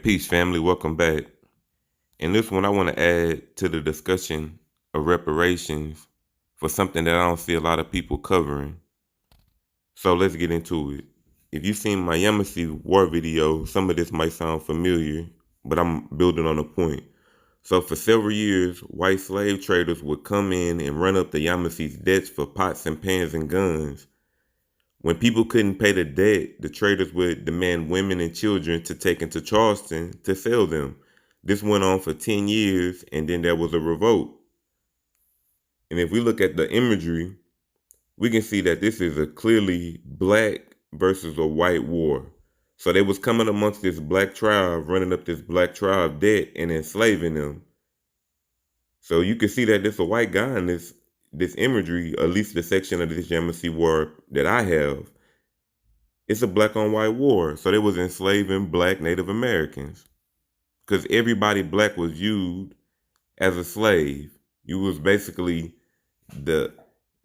Peace, family. Welcome back. In this one, I want to add to the discussion of reparations for something that I don't see a lot of people covering. So let's get into it. If you've seen my Yamasee war video, some of this might sound familiar, but I'm building on a point. So for several years, white slave traders would come in and run up the Yamasee's debts for pots and pans and guns. When people couldn't pay the debt, the traders would demand women and children to take into Charleston to sell them. This went on for 10 years, and then there was a revolt. And if we look at the imagery, we can see that this is a clearly black versus a white war. So they was coming amongst this black tribe, running up this black tribe debt and enslaving them. So you can see that there's a white guy in this imagery, at least the section of this Yamasee war that I have. It's a black on white war. So they was enslaving black Native Americans. Because everybody black was viewed as a slave. You was basically the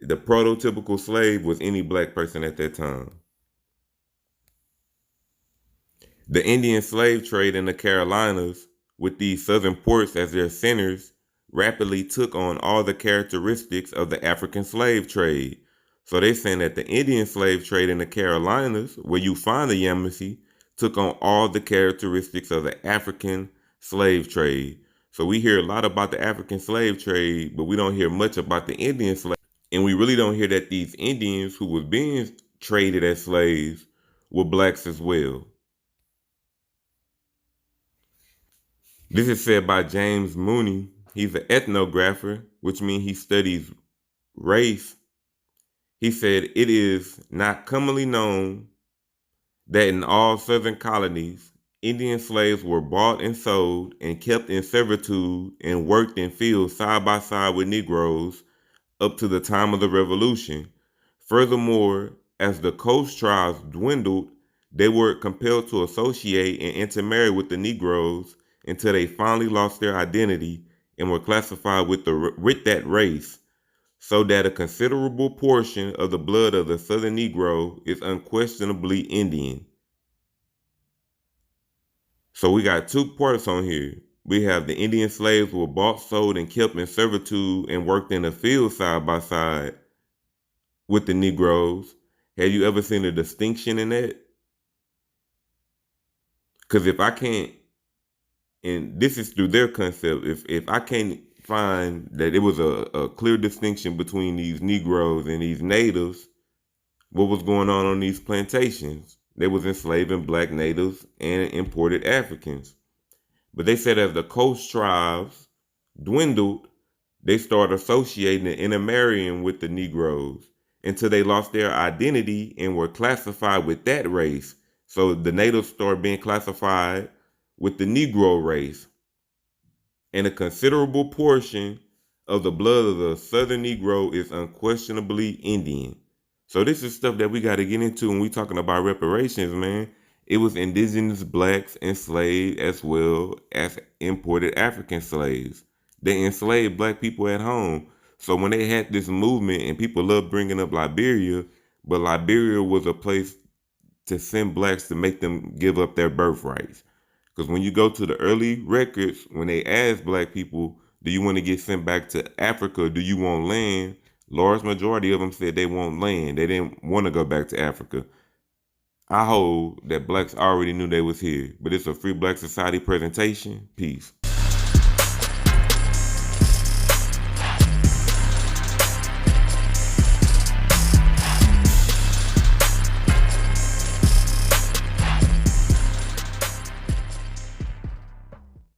prototypical slave was any black person at that time. The Indian slave trade in the Carolinas, with these southern ports as their centers, rapidly took on all the characteristics of the African slave trade. So they're saying that the Indian slave trade in the Carolinas, where you find the Yamasee, took on all the characteristics of the African slave trade. So we hear a lot about the African slave trade, but we don't hear much about the Indian slave. And we really don't hear that these Indians who was being traded as slaves were blacks as well. This is said by James Mooney. He's an ethnographer, which means he studies race. He said, it is not commonly known that in all southern colonies, Indian slaves were bought and sold and kept in servitude and worked in fields side by side with Negroes up to the time of the Revolution. Furthermore, as the coast tribes dwindled, they were compelled to associate and intermarry with the Negroes until they finally lost their identity and were classified with that race, so that a considerable portion of the blood of the Southern Negro is unquestionably Indian. So we got two parts on here. We have the Indian slaves were bought, sold, and kept in servitude and worked in the field side by side with the Negroes. Have you ever seen a distinction in that? Because if I can't, and this is through their concept, if I can't find that it was a clear distinction between these Negroes and these natives, what was going on these plantations? They was enslaving black natives and imported Africans. But they said as the coast tribes dwindled, they started associating and intermarrying with the Negroes until they lost their identity and were classified with that race. So the natives started being classified with the Negro race. And a considerable portion of the blood of the Southern Negro is unquestionably Indian. So this is stuff that we got to get into when we talking about reparations, man. It was indigenous blacks enslaved as well as imported African slaves. They enslaved black people at home. So when they had this movement, and people love bringing up Liberia, but Liberia was a place to send blacks to make them give up their birthrights. Because when you go to the early records, when they asked black people, do you want to get sent back to Africa? Do you want land? Large majority of them said they want land. They didn't want to go back to Africa. I hold that blacks already knew they was here, but it's a Free Black Society presentation. Peace.